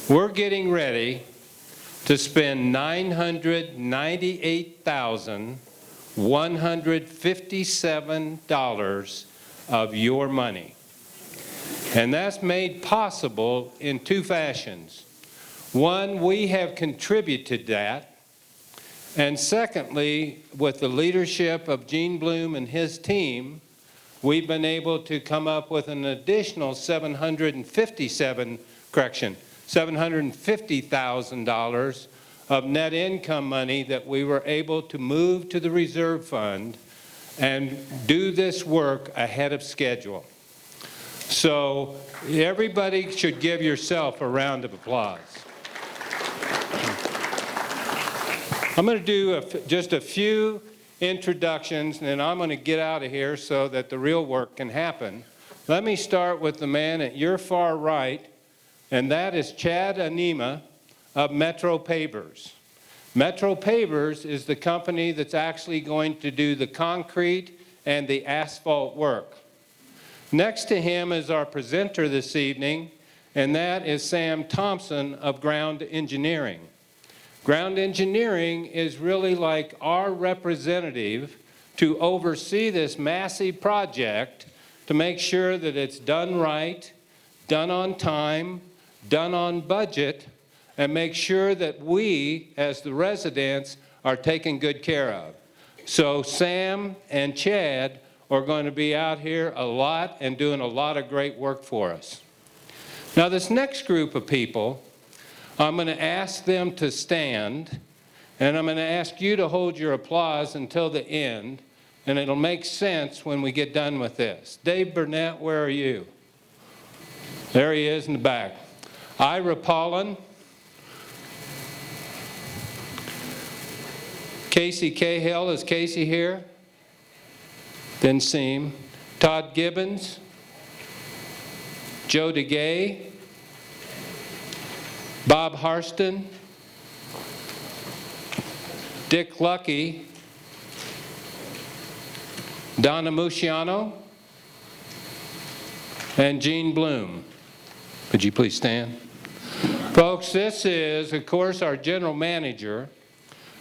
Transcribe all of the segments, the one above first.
We're getting ready to spend $998,157 of your money. And that's made possible in two fashions. One, we have contributed that. And secondly, with the leadership of Gene Bloom and his team, we've been able to come up with an additional $750,000 of net income money that we were able to move to the reserve fund and do this work ahead of schedule. So everybody should give yourself a round of applause. I'm going to do just a few introductions, and then I'm going to get out of here so that the real work can happen. Let me start with the man at your far right, and that is Chad Anima of Metro Pavers. Metro Pavers is the company that's actually going to do the concrete and the asphalt work. Next to him is our presenter this evening, and that is Sam Thompson of Ground Engineering. Ground Engineering is really like our representative to oversee this massive project to make sure that it's done right, done on time, done on budget, and make sure that we, as the residents, are taken good care of. So Sam and Chad are going to be out here a lot and doing a lot of great work for us. Now this next group of people, I'm going to ask them to stand, and I'm going to ask you to hold your applause until the end, and it'll make sense when we get done with this. Dave Burnett, where are you? There he is in the back. Ira Paulin. Casey Cahill, is Casey here? Didn't see him. Todd Gibbons. Joe DeGay. Bob Harston. Dick Lucky. Donna Musciano. And Gene Bloom. Would you please stand? Folks, this is, of course, our general manager,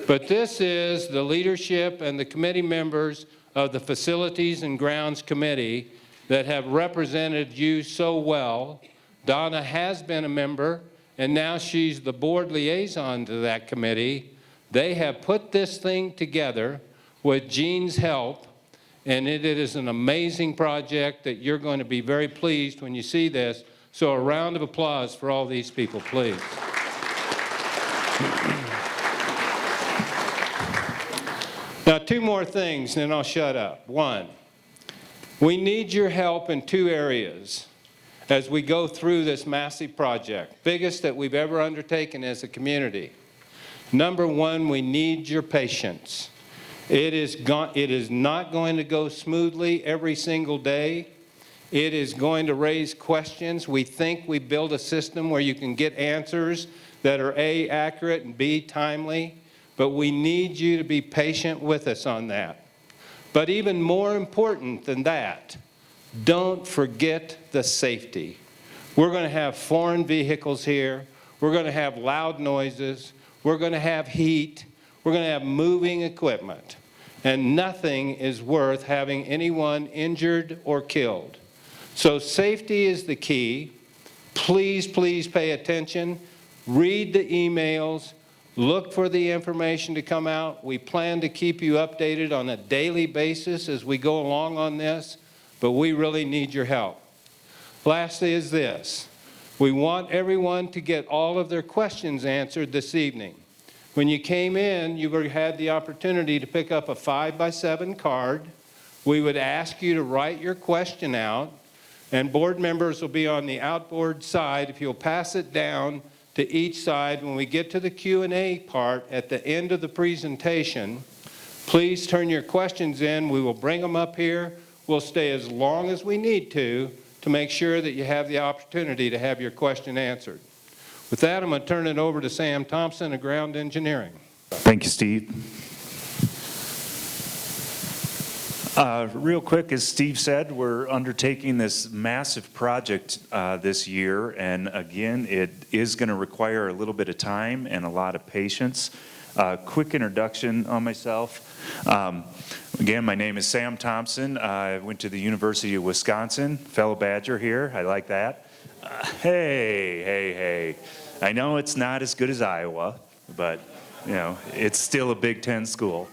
but this is the leadership and the committee members of the Facilities and Grounds Committee that have represented you so well. Donna has been a member, and now she's the board liaison to that committee. They have put this thing together with Gene's help, and it is an amazing project that you're going to be very pleased when you see this. So a round of applause for all these people, please. Now, two more things, and then I'll shut up. One, we need your help in two areas as we go through this massive project, biggest that we've ever undertaken as a community. Number one, we need your patience. It is not going to go smoothly every single day. It is going to raise questions. We think we build a system where you can get answers that are A, accurate, and B, timely, but we need you to be patient with us on that. But even more important than that, don't forget the safety. We're going to have foreign vehicles here. We're going to have loud noises. We're going to have heat. We're going to have moving equipment. And nothing is worth having anyone injured or killed. So safety is the key. Please, please pay attention. Read the emails. Look for the information to come out. We plan to keep you updated on a daily basis as we go along on this, but we really need your help. Lastly is this. We want everyone to get all of their questions answered this evening. When you came in, you had the opportunity to pick up a 5x7 card. We would ask you to write your question out, and board members will be on the outboard side. If you'll pass it down to each side when we get to the Q&A part at the end of the presentation, please turn your questions in. We will bring them up here. We'll stay as long as we need to make sure that you have the opportunity to have your question answered. With that, I'm going to turn it over to Sam Thompson of Ground Engineering. Thank you, Steve. Real quick, as Steve said, we're undertaking this massive project this year, and again, it is going to require a little bit of time and a lot of patience. Quick introduction on myself. Again, my name is Sam Thompson. I went to the University of Wisconsin, fellow Badger here. I like that. Hey. I know it's not as good as Iowa, but you know, it's still a Big Ten school.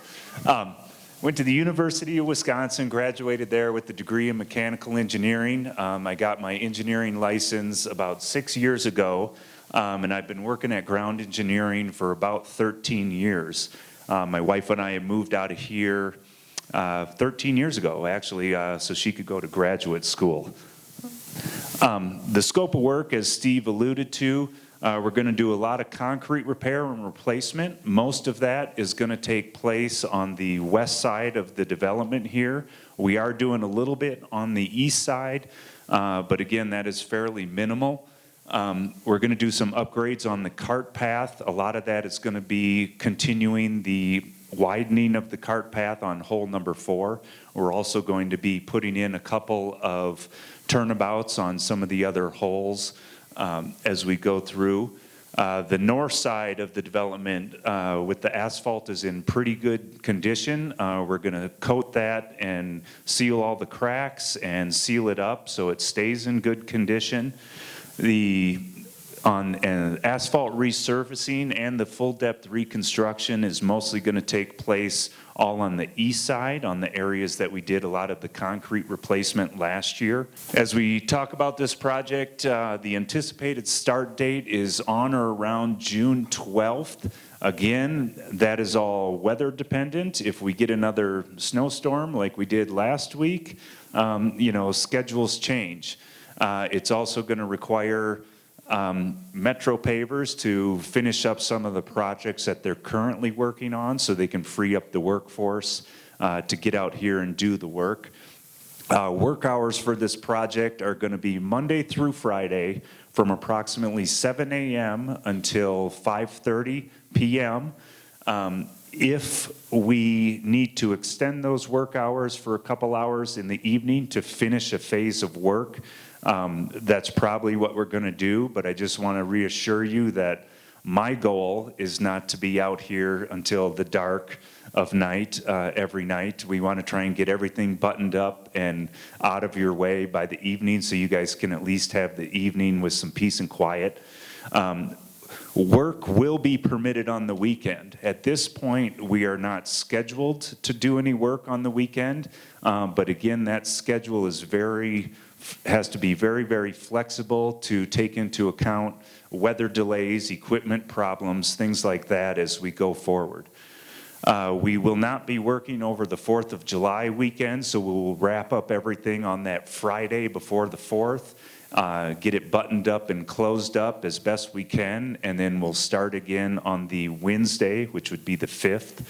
Went to the University of Wisconsin, graduated there with a degree in mechanical engineering. I got my engineering license about 6 years ago, and I've been working at ground engineering for about 13 years. My wife and I have moved out of here 13 years ago, actually, so she could go to graduate school. The scope of work, as Steve alluded to, we're going to do a lot of concrete repair and replacement. Most of that is going to take place on the west side of the development here. We are doing a little bit on the east side, but again, that is fairly minimal. We're going to do some upgrades on the cart path. A lot of that is going to be continuing the widening of the cart path on hole number 4. We're also going to be putting in a couple of turnabouts on some of the other holes as we go through. The north side of the development with the asphalt is in pretty good condition. We're going to coat that and seal all the cracks and seal it up so it stays in good condition. Asphalt resurfacing and the full depth reconstruction is mostly going to take place all on the east side, on the areas that we did a lot of the concrete replacement last year. As we talk about this project, the anticipated start date is on or around June 12th. Again, that is all weather dependent. If we get another snowstorm like we did last week, schedules change. It's also going to require Metro pavers to finish up some of the projects that they're currently working on so they can free up the workforce to get out here and do the work. Work hours for this project are going to be Monday through Friday from approximately 7 a.m. until 5:30 p.m. If we need to extend those work hours for a couple hours in the evening to finish a phase of work, that's probably what we're going to do, but I just want to reassure you that my goal is not to be out here until the dark of night every night. We want to try and get everything buttoned up and out of your way by the evening so you guys can at least have the evening with some peace and quiet. Work will be permitted on the weekend. At this point, we are not scheduled to do any work on the weekend, but again, that schedule has to be very, very flexible to take into account weather delays, equipment problems, things like that as we go forward. We will not be working over the 4th of July weekend, so we will wrap up everything on that Friday before the 4th, get it buttoned up and closed up as best we can, and then we'll start again on the Wednesday, which would be the 5th.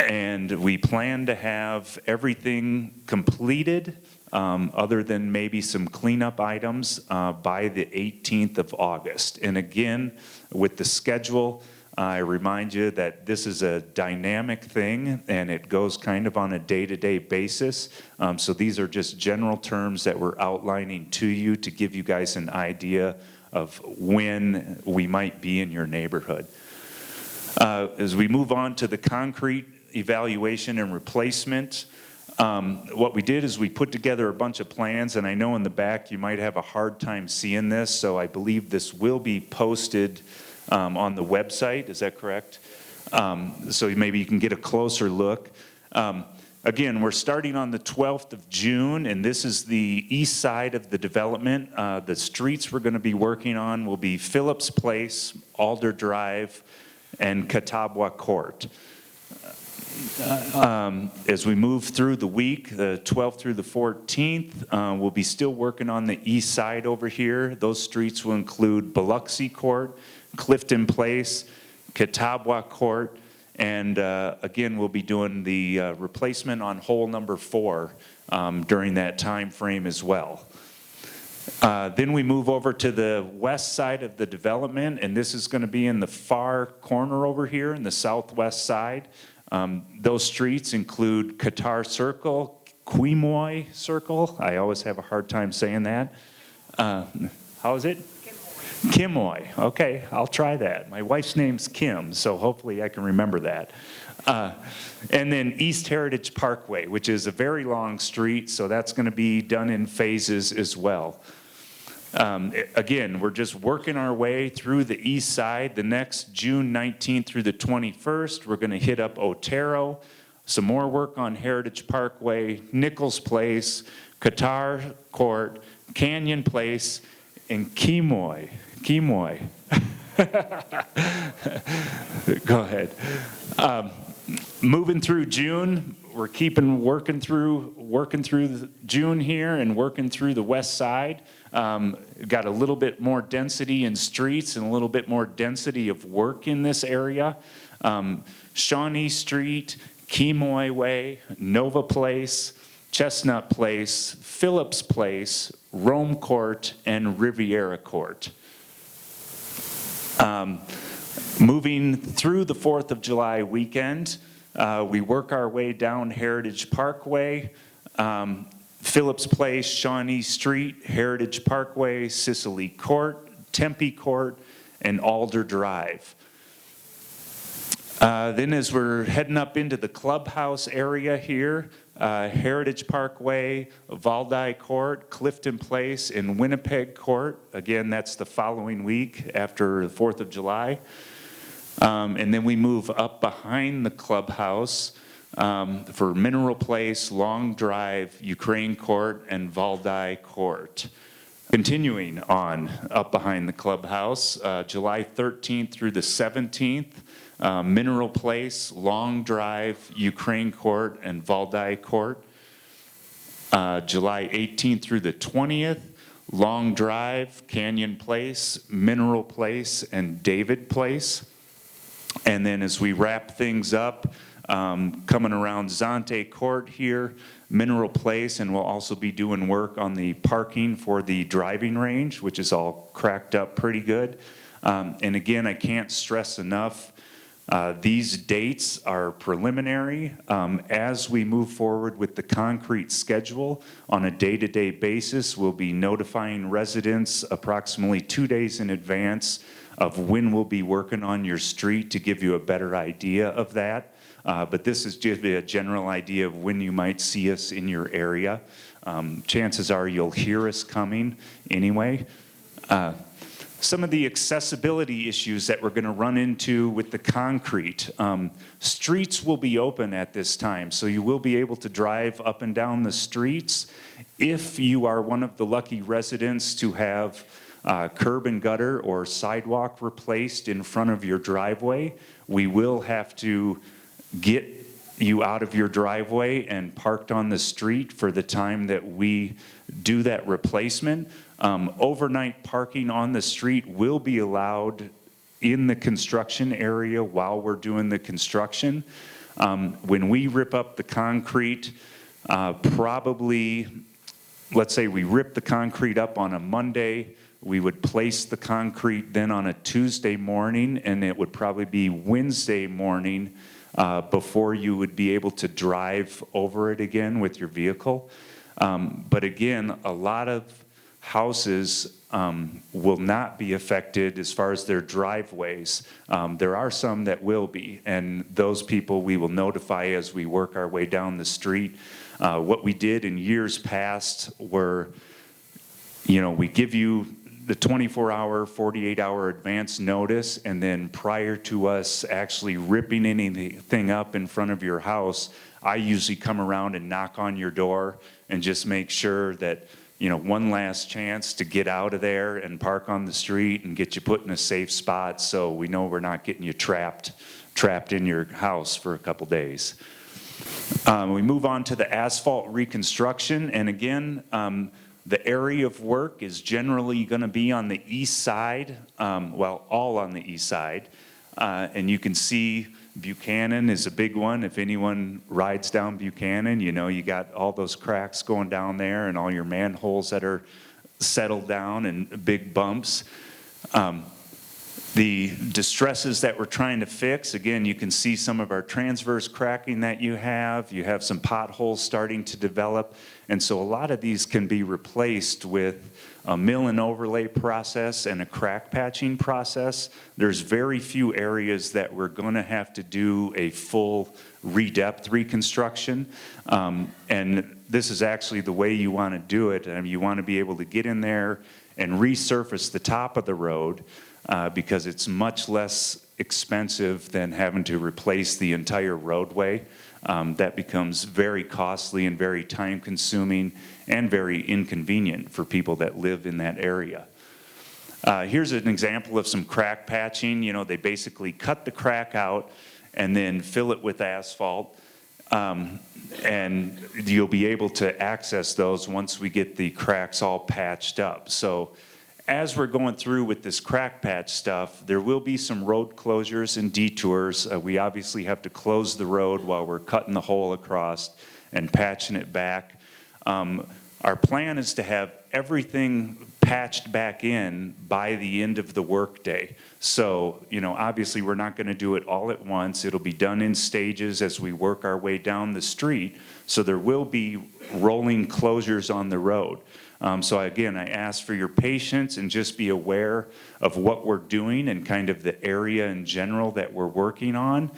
And we plan to have everything completed, other than maybe some cleanup items, by the 18th of August. And again, with the schedule, I remind you that this is a dynamic thing and it goes kind of on a day-to-day basis. So these are just general terms that we're outlining to you to give you guys an idea of when we might be in your neighborhood. As we move on to the concrete evaluation and replacement, what we did is we put together a bunch of plans, and I know in the back you might have a hard time seeing this, so I believe this will be posted on the website. Is that correct? So maybe you can get a closer look. Again, we're starting on the 12th of June, and this is the east side of the development. The streets we're going to be working on will be Phillips Place, Alder Drive, and Catawba Court. As we move through the week, the 12th through the 14th, we'll be still working on the east side over here. Those streets will include Biloxi Court, Clifton Place, Catawba Court, and again, we'll be doing the replacement on hole number 4 during that time frame as well. Then we move over to the west side of the development, and this is going to be in the far corner over here in the southwest side. Those streets include Qatar Circle, Quemoy Circle. I always have a hard time saying that. How is it? Kimoy. Okay, I'll try that. My wife's name's Kim, so hopefully I can remember that. And then East Heritage Parkway, which is a very long street, so that's going to be done in phases as well. Again, we're just working our way through the east side. The next June 19th through the 21st, we're going to hit up Otero, some more work on Heritage Parkway, Nichols Place, Qatar Court, Canyon Place, and Kimoy. Go ahead. Moving through June, we're working through June here and working through the west side. Got a little bit more density in streets and a little bit more density of work in this area. Shawnee Street, Kimoy Way, Nova Place, Chestnut Place, Phillips Place, Rome Court, and Riviera Court. Moving through the 4th of July weekend, we work our way down Heritage Parkway, Phillips Place, Shawnee Street, Heritage Parkway, Sicily Court, Tempe Court, and Alder Drive. Then as we're heading up into the clubhouse area here, Heritage Parkway, Valdi Court, Clifton Place, and Winnipeg Court. Again, that's the following week after the 4th of July. And then we move up behind the clubhouse for Mineral Place, Long Drive, Ukraine Court, and Valdi Court. Continuing on up behind the clubhouse, July 13th through the 17th, Mineral Place, Long Drive, Ukraine Court, and Valdi Court. July 18th through the 20th, Long Drive, Canyon Place, Mineral Place, and David Place. And then as we wrap things up, coming around Zante Court here, Mineral Place, and we'll also be doing work on the parking for the driving range, which is all cracked up pretty good. And again, I can't stress enough, these dates are preliminary. As we move forward with the concrete schedule on a day-to-day basis, we'll be notifying residents approximately 2 days in advance of when we'll be working on your street to give you a better idea of that. But this is just a general idea of when you might see us in your area. Chances are you'll hear us coming anyway. Some of the accessibility issues that we're going to run into with the concrete. Streets will be open at this time, so you will be able to drive up and down the streets. If you are one of the lucky residents to have curb and gutter or sidewalk replaced in front of your driveway, we will have to get you out of your driveway and parked on the street for the time that we do that replacement. Overnight parking on the street will be allowed in the construction area while we're doing the construction. When we rip up the concrete, probably, let's say we rip the concrete up on a Monday, we would place the concrete then on a Tuesday morning, and it would probably be Wednesday morning before you would be able to drive over it again with your vehicle. But again, a lot of houses will not be affected as far as their driveways. There are some that will be, and those people we will notify as we work our way down the street. What we did in years past were, we give you the 24-hour, 48-hour advance notice, and then prior to us actually ripping anything up in front of your house, I usually come around and knock on your door and just make sure that, one last chance to get out of there and park on the street and get you put in a safe spot so we know we're not getting you trapped in your house for a couple days. We move on to the asphalt reconstruction, and again, the area of work is generally going to be on the east side, all on the east side. And you can see Buchanan is a big one. If anyone rides down Buchanan, you got all those cracks going down there and all your manholes that are settled down and big bumps. The distresses that we're trying to fix, again, you can see some of our transverse cracking that you have. You have some potholes starting to develop. And so a lot of these can be replaced with a mill and overlay process and a crack patching process. There's very few areas that we're going to have to do a full re-depth reconstruction. And this is actually the way you want to do it. You want to be able to get in there and resurface the top of the road, because it's much less expensive than having to replace the entire roadway. That becomes very costly and very time-consuming and very inconvenient for people that live in that area. Here's an example of some crack patching. You know, they basically cut the crack out and then fill it with asphalt. And you'll be able to access those once we get the cracks all patched up. So as we're going through with this crack patch stuff, there will be some road closures and detours. We obviously have to close the road while we're cutting the hole across and patching it back. Our plan is to have everything patched back in by the end of the workday. So, you know, obviously we're not going to do it all at once. It'll be done in stages as we work our way down the street. So there will be rolling closures on the road. So again, I ask for your patience and just be aware of what we're doing and kind of the area in general that we're working on.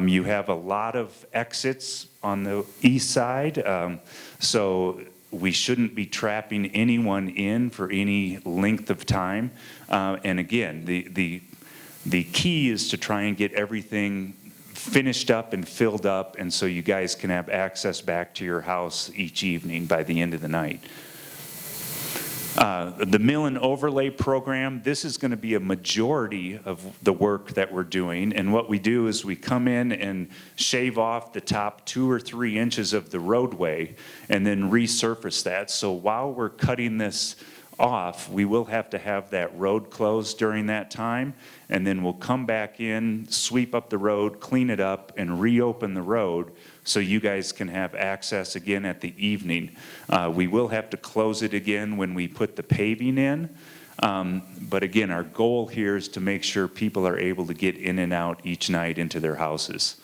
You have a lot of exits on the east side, so we shouldn't be trapping anyone in for any length of time. And again, the key is to try and get everything finished up and filled up, and so you guys can have access back to your house each evening by the end of the night. The mill and overlay program, this is going to be a majority of the work that we're doing. And what we do is we come in and shave off the top 2 or 3 inches of the roadway and then resurface that. So while we're cutting this off, we will have to have that road closed during that time. And then we'll come back in, sweep up the road, clean it up, and reopen the road so you guys can have access again at the evening. We will have to close it again when we put the paving in. But again, our goal here is to make sure people are able to get in and out each night into their houses.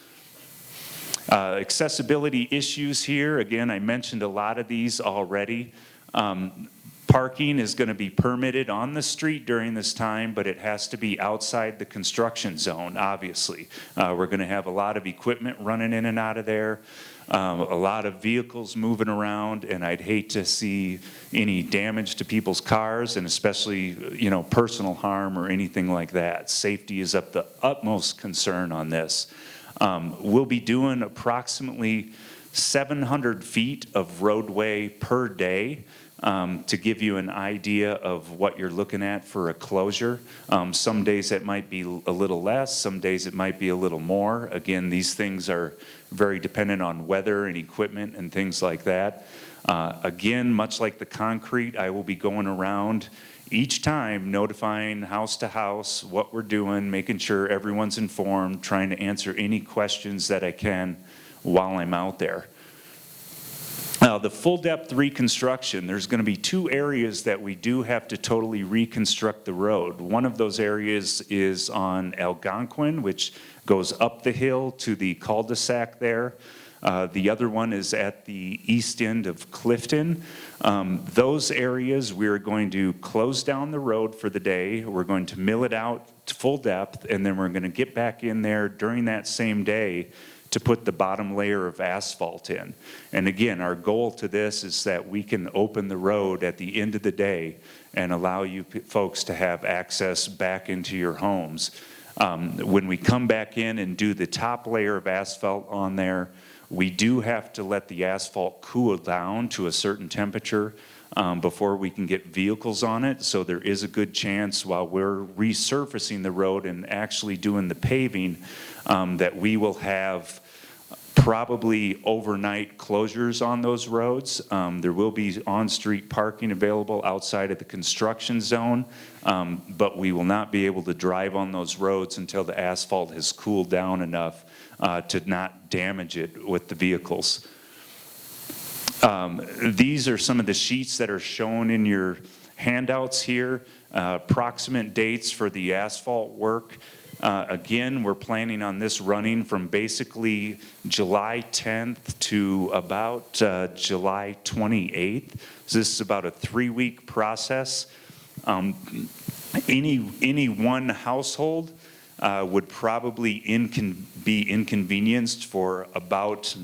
Accessibility issues here, again, I mentioned a lot of these already. Parking is going to be permitted on the street during this time, but it has to be outside the construction zone, obviously. We're going to have a lot of equipment running in and out of there, a lot of vehicles moving around, and I'd hate to see any damage to people's cars, and especially, you know, personal harm or anything like that. Safety is of the utmost concern on this. We'll be doing approximately 700 feet of roadway per day. To give you an idea of what you're looking at for a closure. Some days it might be a little less, some days it might be a little more. Again, these things are very dependent on weather and equipment and things like that. Again, much like the concrete, I will be going around each time notifying house to house what we're doing, making sure everyone's informed, trying to answer any questions that I can while I'm out there. The full depth reconstruction, there's going to be 2 areas that we do have to totally reconstruct the road. One of those areas is on Algonquin, which goes up the hill to the cul-de-sac there. The other one is at the east end of Clifton. Those areas we're going to close down the road for the day. We're going to mill it out to full depth, and then we're going to get back in there during that same day to put the bottom layer of asphalt in. And again, our goal to this is that we can open the road at the end of the day and allow you folks to have access back into your homes. When we come back in and do the top layer of asphalt on there, we do have to let the asphalt cool down to a certain temperature before we can get vehicles on it. So there is a good chance while we're resurfacing the road and actually doing the paving that we will have probably overnight closures on those roads. There will be on-street parking available outside of the construction zone, but we will not be able to drive on those roads until the asphalt has cooled down enough to not damage it with the vehicles. These are some of the sheets that are shown in your handouts here, approximate dates for the asphalt work. Again, we're planning on this running from basically July 10th to about July 28th. So this is about a 3-week process. Any one household would probably be inconvenienced for about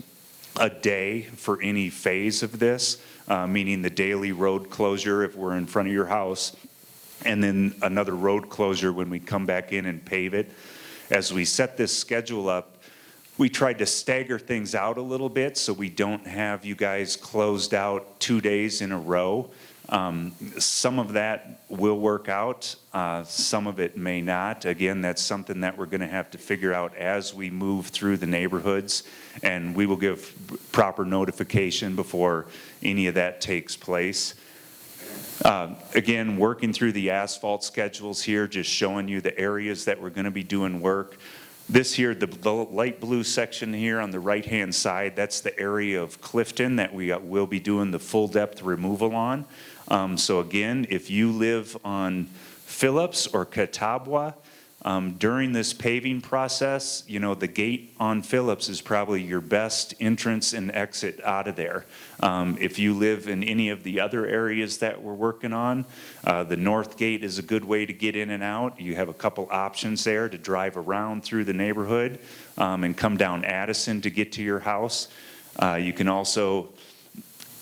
a day for any phase of this, meaning the daily road closure if we're in front of your house, and then another road closure when we come back in and pave it. As we set this schedule up, we tried to stagger things out a little bit so we don't have you guys closed out 2 days in a row. Some of that will work out, some of it may not. Again, that's something that we're going to have to figure out as we move through the neighborhoods, and we will give proper notification before any of that takes place. Again, working through the asphalt schedules here, just showing you the areas that we're going to be doing work. This here, the light blue section here on the right-hand side, that's the area of Clifton that we will be doing the full depth removal on. So again, if you live on Phillips or Catawba, during this paving process, you know, the gate on Phillips is probably your best entrance and exit out of there. If you live in any of the other areas that we're working on, the north gate is a good way to get in and out. You have a couple options there to drive around through the neighborhood and come down Addison to get to your house. You can also,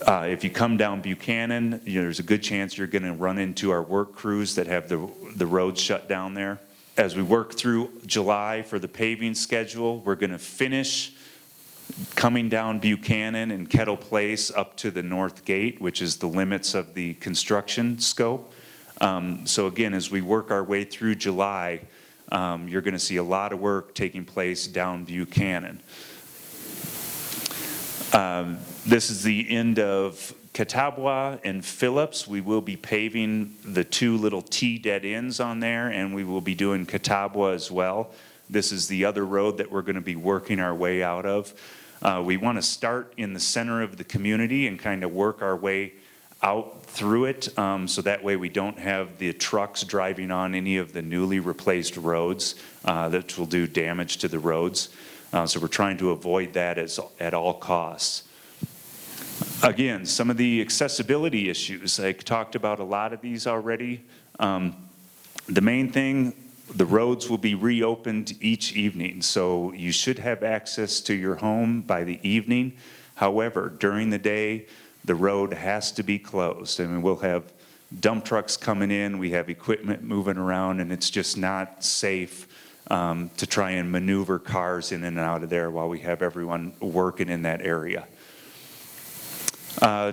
if you come down Buchanan, you know, there's a good chance you're going to run into our work crews that have the roads shut down there. As we work through July for the paving schedule, we're going to finish coming down Buchanan and Kettle Place up to the north gate, which is the limits of the construction scope. So again, as we work our way through July, you're going to see a lot of work taking place down Buchanan. This is the end of Catawba and Phillips. We will be paving the 2 little T dead ends on there, and we will be doing Catawba as well. This is the other road that we're going to be working our way out of. We want to start in the center of the community and kind of work our way out through it, so that way we don't have the trucks driving on any of the newly replaced roads that will do damage to the roads. So we're trying to avoid that at all costs. Again, some of the accessibility issues, I talked about a lot of these already. The main thing, the roads will be reopened each evening, so you should have access to your home by the evening. However, during the day, the road has to be closed. I mean, we'll have dump trucks coming in, we have equipment moving around, and it's just not safe to try and maneuver cars in and out of there while we have everyone working in that area.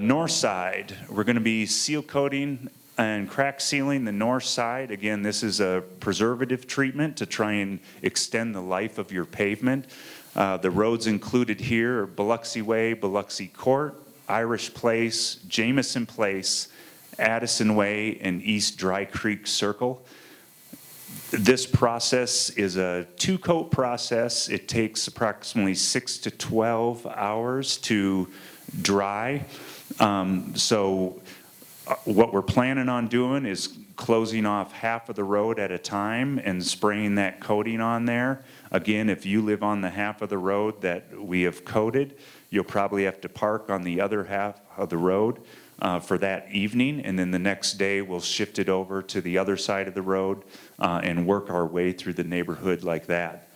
North side, we're going to be seal coating and crack sealing the north side. Again, this is a preservative treatment to try and extend the life of your pavement. The roads included here are Biloxi Way, Biloxi Court, Irish Place, Jameson Place, Addison Way, and East Dry Creek Circle. This process is a 2-coat process. It takes approximately 6 to 12 hours to dry. So what we're planning on doing is closing off half of the road at a time and spraying that coating on there. Again, if you live on the half of the road that we have coated, you'll probably have to park on the other half of the road for that evening, and then the next day we'll shift it over to the other side of the road and work our way through the neighborhood like that.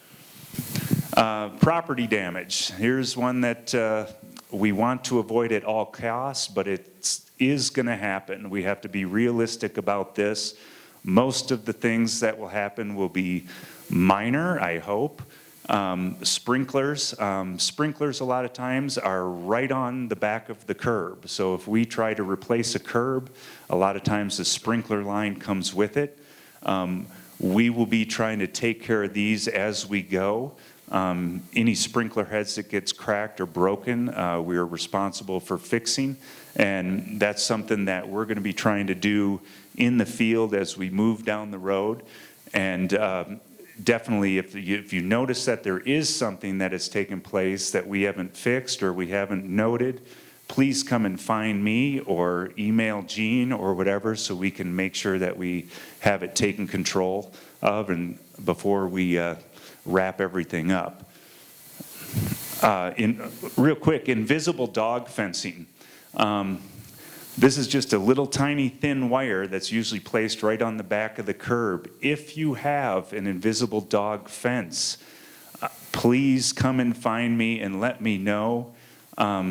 Property damage. Here's one that we want to avoid at all costs, but it is going to happen. We have to be realistic about this. Most of the things that will happen will be minor, I hope. Sprinklers. Sprinklers a lot of times are right on the back of the curb. So if we try to replace a curb, a lot of times the sprinkler line comes with it. We will be trying to take care of these as we go. Any sprinkler heads that gets cracked or broken, we are responsible for fixing. And that's something that we're going to be trying to do in the field as we move down the road. And definitely, if you notice that there is something that has taken place that we haven't fixed or we haven't noted, please come and find me or email Gene or whatever so we can make sure that we have it taken control of and before we wrap everything up. Real quick, invisible dog fencing. This is just a little tiny thin wire that's usually placed right on the back of the curb. If you have an invisible dog fence, please come and find me and let me know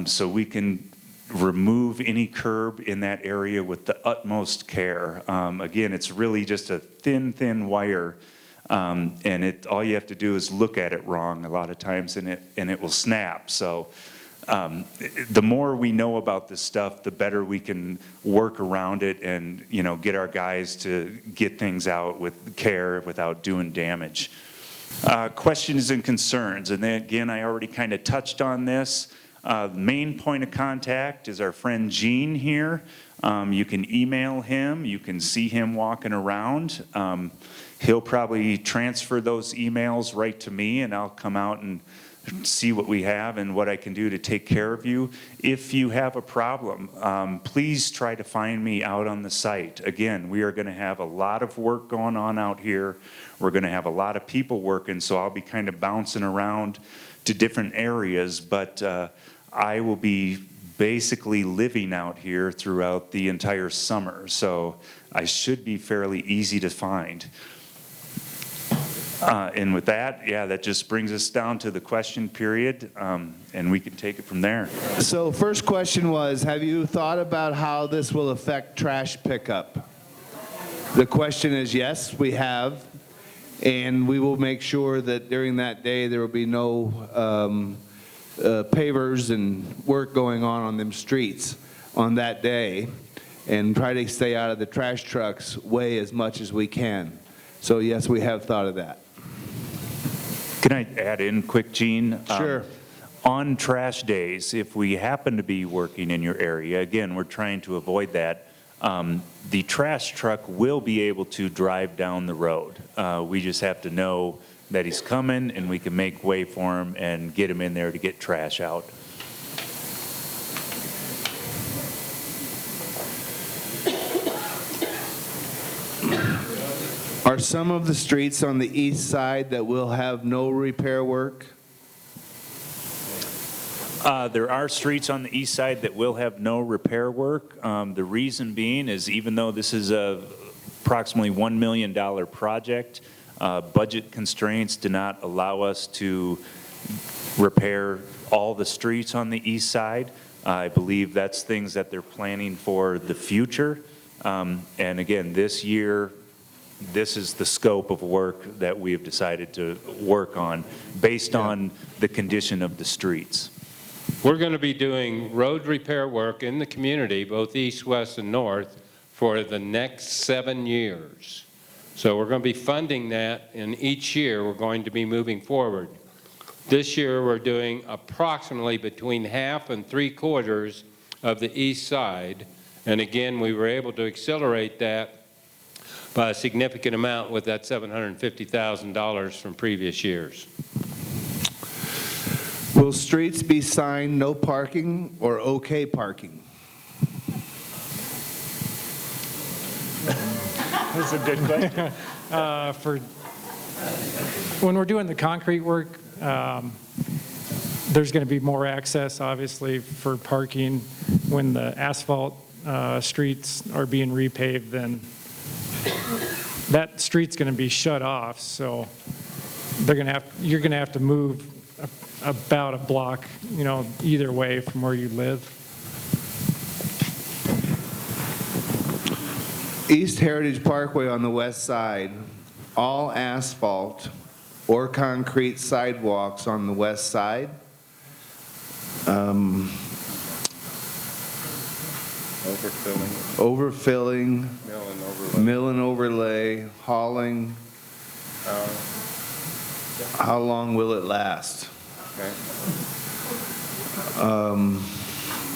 so we can remove any curb in that area with the utmost care. Again, it's really just a thin wire, and all you have to do is look at it wrong a lot of times, and it will snap. So the more we know about this stuff, the better we can work around it and get our guys to get things out with care without doing damage. Questions and concerns, and then again, I already kind of touched on this. The main point of contact is our friend Gene here. You can email him, you can see him walking around. He'll probably transfer those emails right to me, and I'll come out and see what we have and what I can do to take care of you. If you have a problem, please try to find me out on the site. Again, we are going to have a lot of work going on out here. We're going to have a lot of people working, so I'll be kind of bouncing around to different areas, but I will be basically living out here throughout the entire summer, so I should be fairly easy to find. And with that, yeah, that just brings us down to the question period, and we can take it from there. So first question was, have you thought about how this will affect trash pickup? The question is yes, we have, and we will make sure that during that day there will be no pavers and work going on them streets on that day, and try to stay out of the trash trucks way as much as we can. So yes, we have thought of that. Can I add in quick, Gene? Sure. On trash days, if we happen to be working in your area, again, we're trying to avoid that, the trash truck will be able to drive down the road. We just have to know that he's coming, and we can make way for him and get him in there to get trash out. Are some of the streets on the east side that will have no repair work? There are streets on the east side that will have no repair work. The reason being is even though this is a approximately $1 million project, budget constraints do not allow us to repair all the streets on the east side. I believe that's things that they're planning for the future. And again, this year, this is the scope of work that we have decided to work on based on the condition of the streets. We're going to be doing road repair work in the community, both east, west, and north, for the next 7 years. So we're going to be funding that, and each year we're going to be moving forward. This year we're doing approximately between half and 3/4 of the east side, and again, we were able to accelerate that by a significant amount with that $750,000 from previous years. Will streets be signed no parking or okay parking? That's a good question. When we're doing the concrete work, there's going to be more access, obviously, for parking. When the asphalt streets are being repaved, then that street's going to be shut off. So you're going to have to move about a block, either way from where you live. East Heritage Parkway on the west side, all asphalt or concrete sidewalks on the west side. Overfilling, mill and overlay, hauling. How long will it last?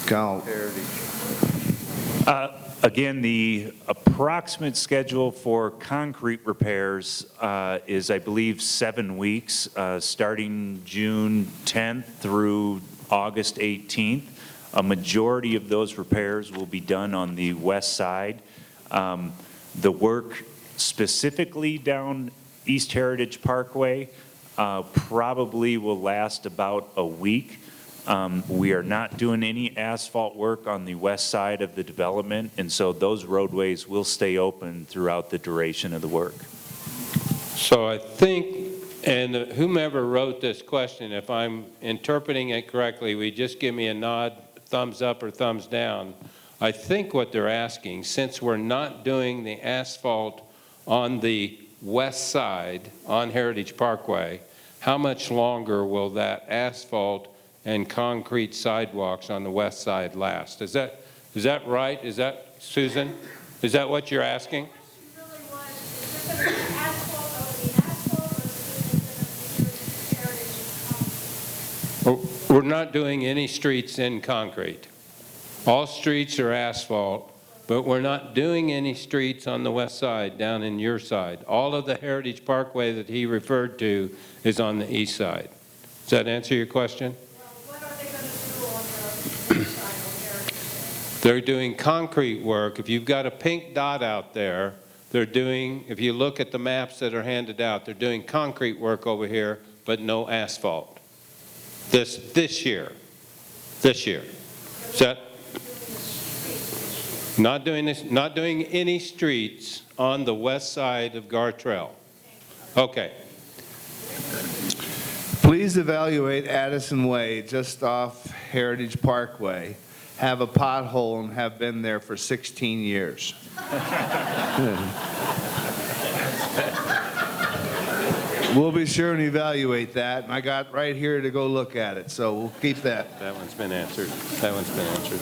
Cal. Again, the approximate schedule for concrete repairs is, I believe, 7 weeks, starting June 10th through August 18th. A majority of those repairs will be done on the west side. The work specifically down East Heritage Parkway probably will last about a week. We are not doing any asphalt work on the west side of the development, and so those roadways will stay open throughout the duration of the work. So I think, and whomever wrote this question, if I'm interpreting it correctly, we just give me a nod, thumbs up or thumbs down. I think what they're asking, since we're not doing the asphalt on the west side on Heritage Parkway, how much longer will that asphalt and concrete sidewalks on the west side last? Is that right? Is that, Susan? Is that what you're asking? We're not doing any streets in concrete. All streets are asphalt, but we're not doing any streets on the west side, down in your side. All of the Heritage Parkway that he referred to is on the east side. Does that answer your question? What are they going to do on the west side of Heritage? They're doing concrete work. If you've got a pink dot out there, they're doing, if you look at the maps that are handed out, they're doing concrete work over here, but no asphalt. This year. Is that? Not doing any streets on the west side of Gartrell. Okay. Please evaluate Addison Way, just off Heritage Parkway. Have a pothole and have been there for 16 years. We'll be sure and evaluate that. And I got right here to go look at it, so we'll keep that. That one's been answered. That one's been answered.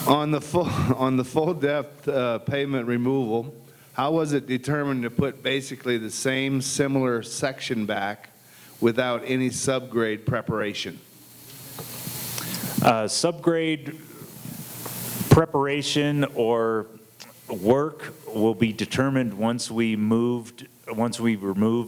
On the full depth pavement removal, how was it determined to put basically the same similar section back without any subgrade preparation? Subgrade preparation or work will be determined once we remove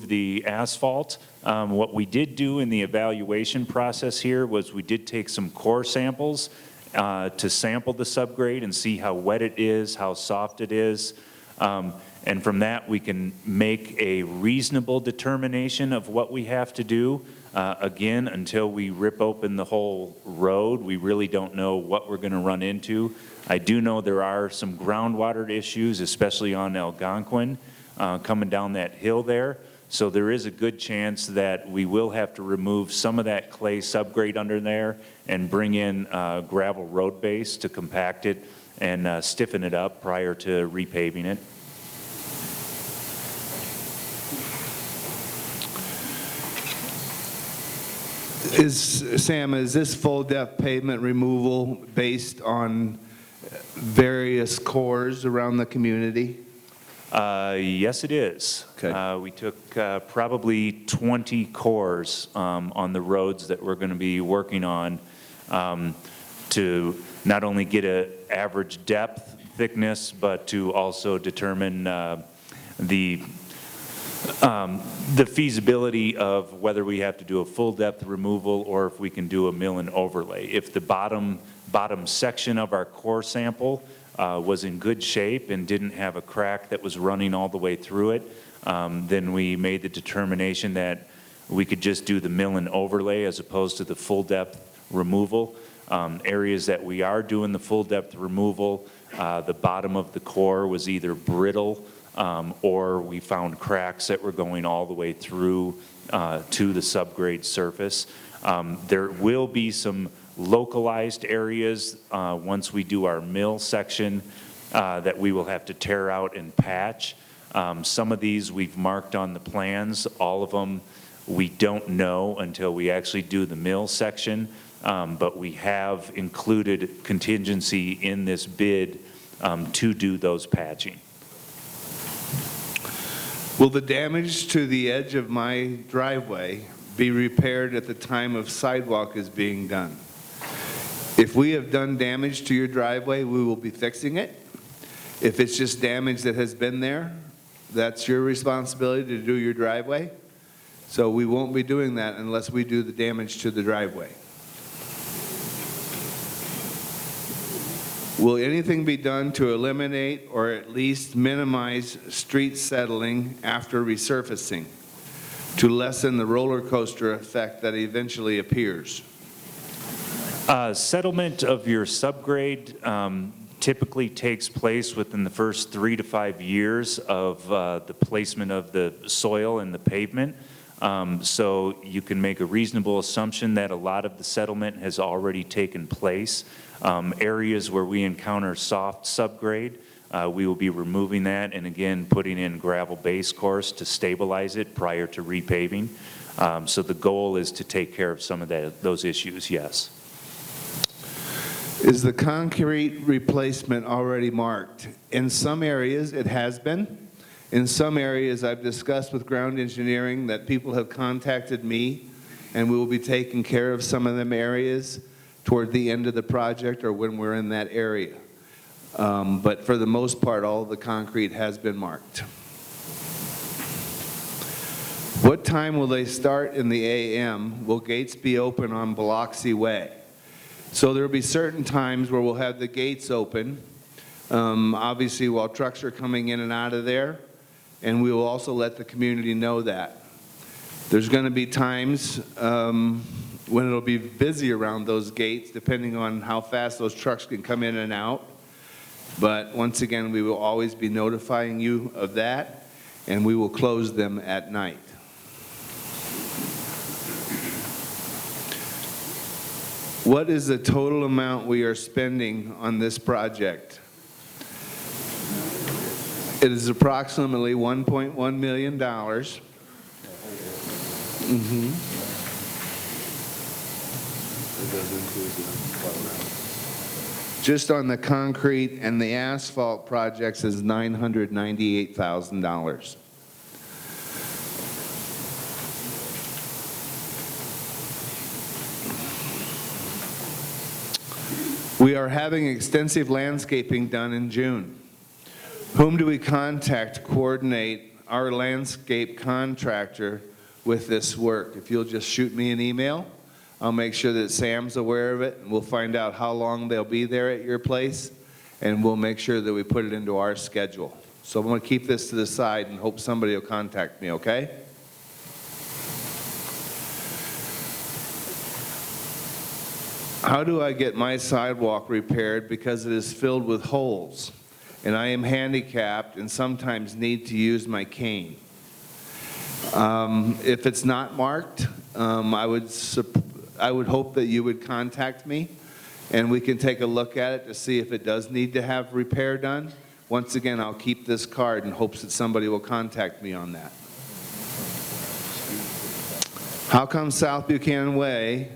the asphalt. What we did do in the evaluation process here was we did take some core samples to sample the subgrade and see how wet it is, how soft it is. And from that, we can make a reasonable determination of what we have to do. Again, until we rip open the whole road, we really don't know what we're going to run into. I do know there are some groundwater issues, especially on Algonquin, coming down that hill there. So there is a good chance that we will have to remove some of that clay subgrade under there and bring in gravel road base to compact it and stiffen it up prior to repaving it. Sam, is this full depth pavement removal based on various cores around the community? Yes, it is. Okay. We took probably 20 cores on the roads that we're going to be working on to not only get an average depth thickness, but to also determine the feasibility of whether we have to do a full depth removal or if we can do a mill and overlay. If the bottom section of our core sample was in good shape and didn't have a crack that was running all the way through it, then we made the determination that we could just do the mill and overlay as opposed to the full depth removal. Areas that we are doing the full depth removal, the bottom of the core was either brittle or we found cracks that were going all the way through to the subgrade surface. There will be some localized areas once we do our mill section that we will have to tear out and patch. Some of these we've marked on the plans. All of them we don't know until we actually do the mill section, but we have included contingency in this bid to do those patching. Will the damage to the edge of my driveway be repaired at the time of sidewalk is being done? If we have done damage to your driveway, we will be fixing it. If it's just damage that has been there, that's your responsibility to do your driveway. So we won't be doing that unless we do the damage to the driveway. Will anything be done to eliminate or at least minimize street settling after resurfacing to lessen the roller coaster effect that eventually appears? Settlement of your subgrade typically takes place within the first 3 to 5 years of the placement of the soil and the pavement. So you can make a reasonable assumption that a lot of the settlement has already taken place. Areas where we encounter soft subgrade, we will be removing that and again putting in gravel base course to stabilize it prior to repaving. So the goal is to take care of some of those issues, yes. Is the concrete replacement already marked? In some areas, it has been. In some areas, I've discussed with ground engineering that people have contacted me, and we will be taking care of some of them areas toward the end of the project or when we're in that area. But for the most part, all of the concrete has been marked. What time will they start in the AM? Will gates be open on Biloxi Way? So there will be certain times where we'll have the gates open, obviously while trucks are coming in and out of there, and we will also let the community know that. There's going to be times when it'll be busy around those gates, depending on how fast those trucks can come in and out. But once again, we will always be notifying you of that, and we will close them at night. What is the total amount we are spending on this project? It is approximately $1.1 million. Just on the concrete and the asphalt projects is $998,000. We are having extensive landscaping done in June. Whom do we contact to coordinate our landscape contractor with this work? If you'll just shoot me an email, I'll make sure that Sam's aware of it, and we'll find out how long they'll be there at your place, and we'll make sure that we put it into our schedule. So I'm going to keep this to the side and hope somebody will contact me, okay? How do I get my sidewalk repaired because it is filled with holes, and I am handicapped and sometimes need to use my cane? If it's not marked, I would hope that you would contact me, and we can take a look at it to see if it does need to have repair done. Once again, I'll keep this card in hopes that somebody will contact me on that. How come South Buchanan Way,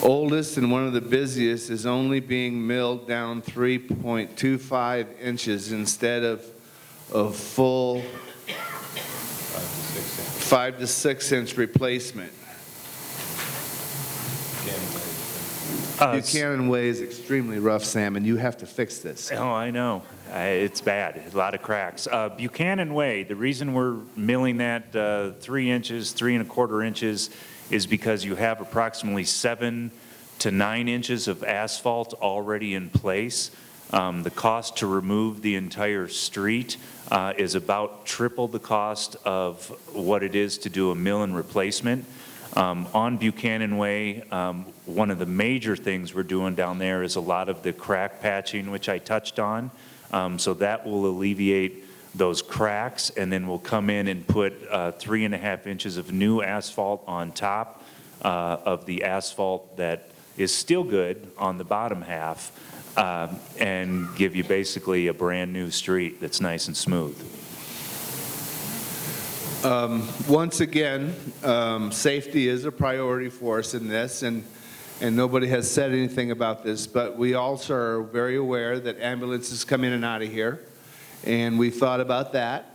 oldest and one of the busiest, is only being milled down 3.25 inches instead of a full 5 to 6 inch replacement? Buchanan Way is extremely rough, Sam, and you have to fix this. Oh, I know. It's bad. A lot of cracks. Buchanan Way, the reason we're milling that 3 inches, 3.25 inches, is because you have approximately 7 to 9 inches of asphalt already in place. The cost to remove the entire street is about triple the cost of what it is to do a mill and replacement. On Buchanan Way, one of the major things we're doing down there is a lot of the crack patching, which I touched on. So that will alleviate those cracks, and then we'll come in and put 3.5 inches of new asphalt on top of the asphalt that is still good on the bottom half, and give you basically a brand new street that's nice and smooth. Once again, safety is a priority for us in this, and nobody has said anything about this, but we also are very aware that ambulances come in and out of here, and we thought about that.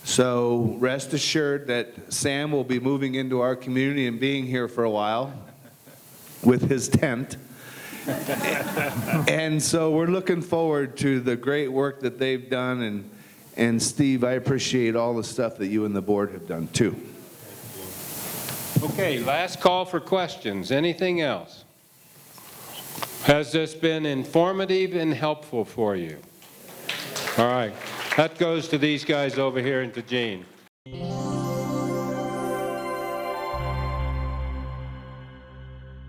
So rest assured that Sam will be moving into our community and being here for a while with his tent. And so we're looking forward to the great work that they've done And Steve, I appreciate all the stuff that you and the board have done too. Okay, last call for questions. Anything else? Has this been informative and helpful for you? All right, that goes to these guys over here and to Gene.